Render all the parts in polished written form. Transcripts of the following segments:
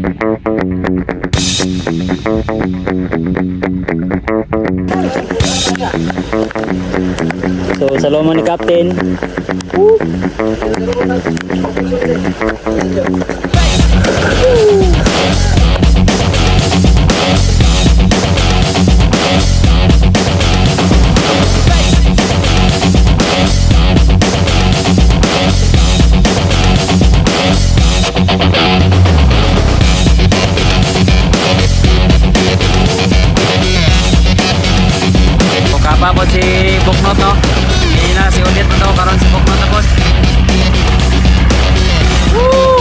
So salamat ni Captain. Kapapot si Buknot, no? Hindi na si Ulit na daw karon si Buknot na boss. Woo!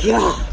Yeah.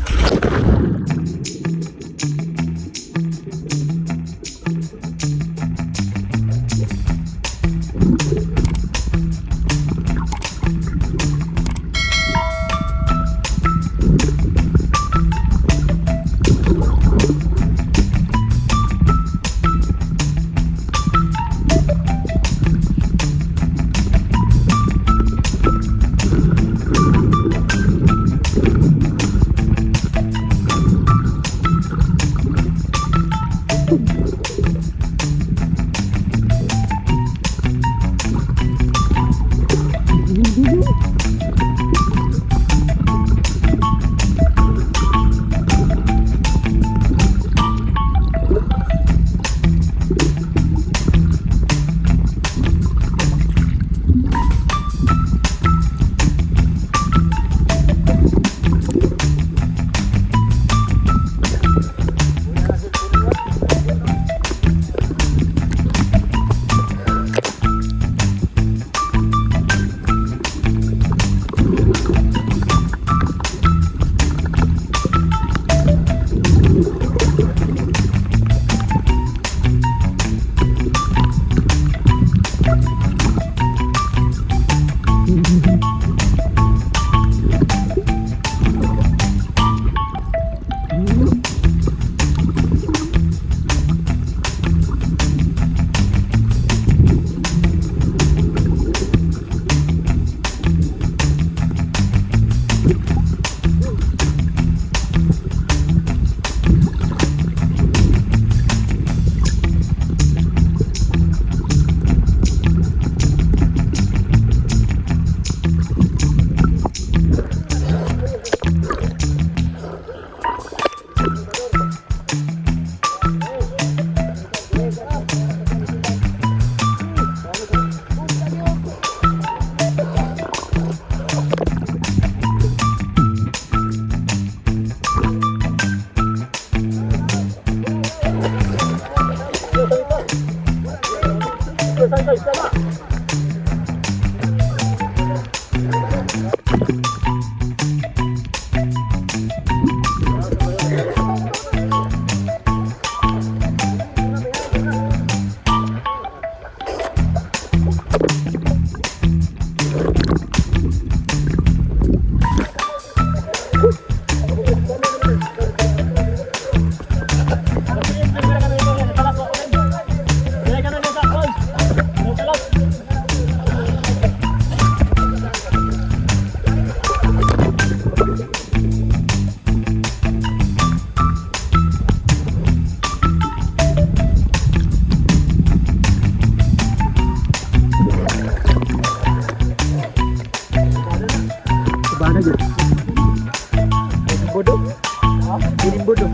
bodoh.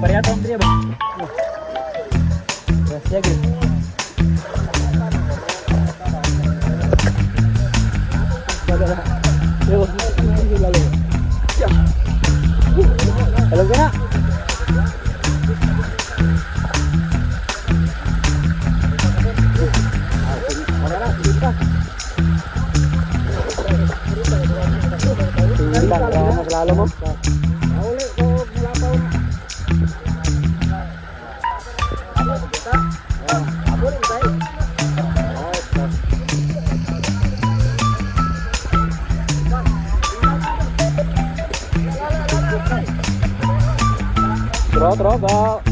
Variato Andrea bang. Rahasia gitu. Halo kena. Lalu mo. Tro ba?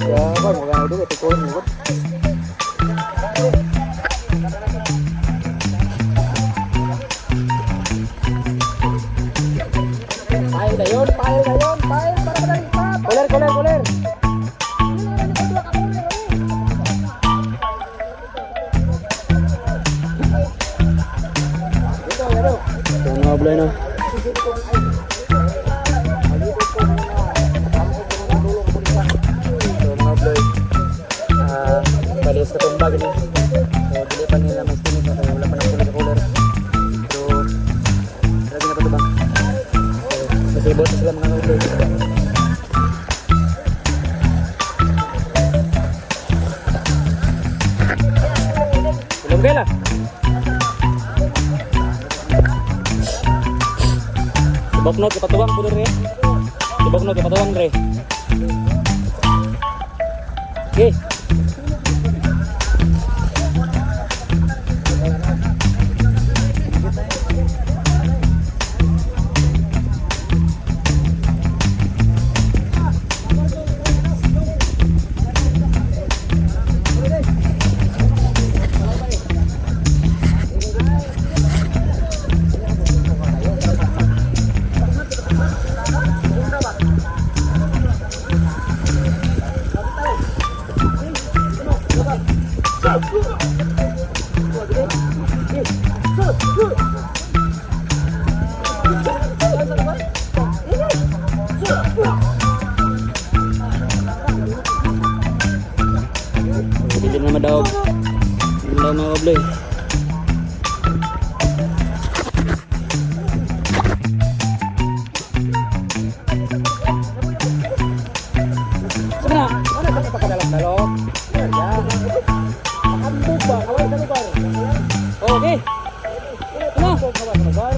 Ya, ba mo gano dito ito ko mo. Pail dayon. Para madali pa. Kuler. Ito na ablay na. Palis ka tumbag ini. So dili pa nila mas tinig kasi wala pa nang kuler. So lagi na pa to ba? So masibot sila mga ulo. Belum bela. Boknot ke patuwang puder re. Boknot ke patuwang re. Oke. Hindi na madaog. Hindi na mga kablay. Sana? Ano ba napakadalag-dalog? Ambog ba? Kaway sa lugar. Okay. Ano? Kaway sa lugar.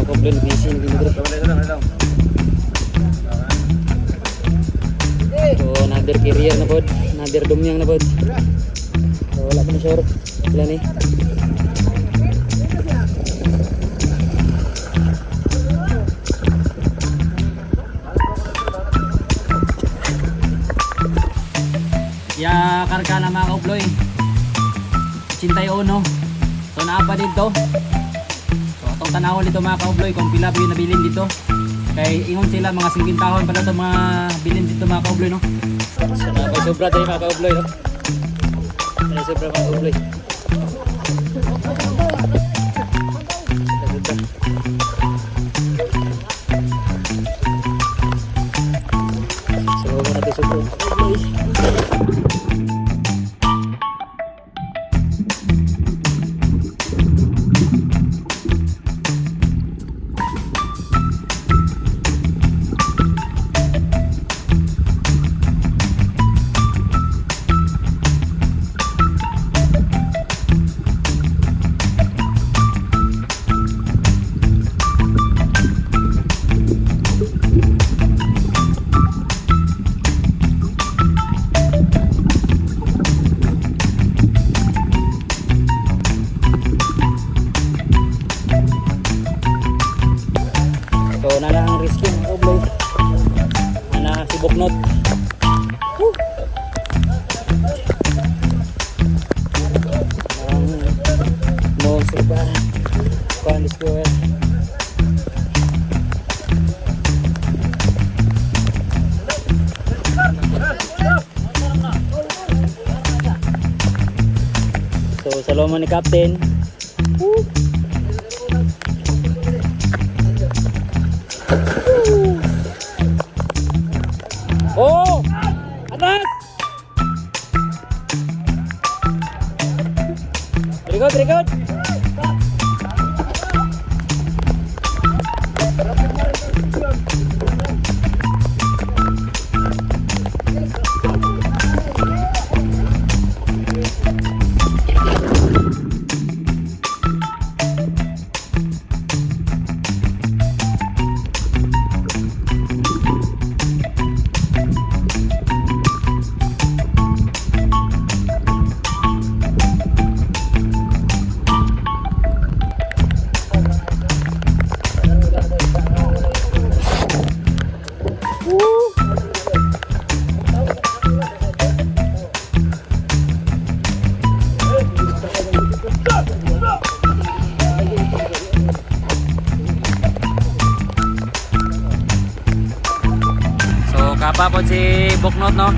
Komplain busy ni Gindro. So another carrier na pod, another dumyang na pod. So wala pa na sure. Sila ni. Ya karga na mga kauploy. 81. So naapa dito. Itong tanawon dito mga kaubloy kung pila po yung nabilin dito kay ingon sila mga 50 tahon pala itong mga bilin dito mga kaubloy no. So may sobra tayo mga kaubloy no. May sobra mga kaubloy. So muna tayo sobra kaubloy. salamat ni Captain. Oh! Atas! Berikut, berikut. Kapa po si Buknot no.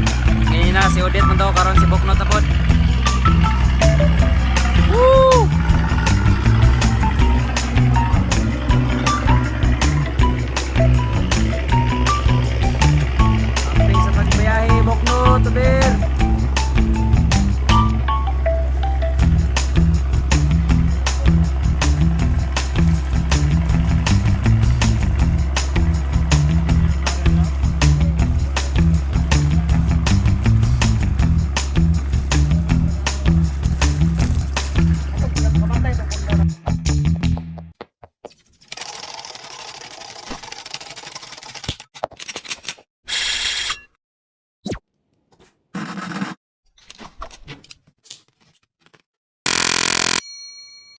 Ngayon na si Odette mo to karon si Buknot na po.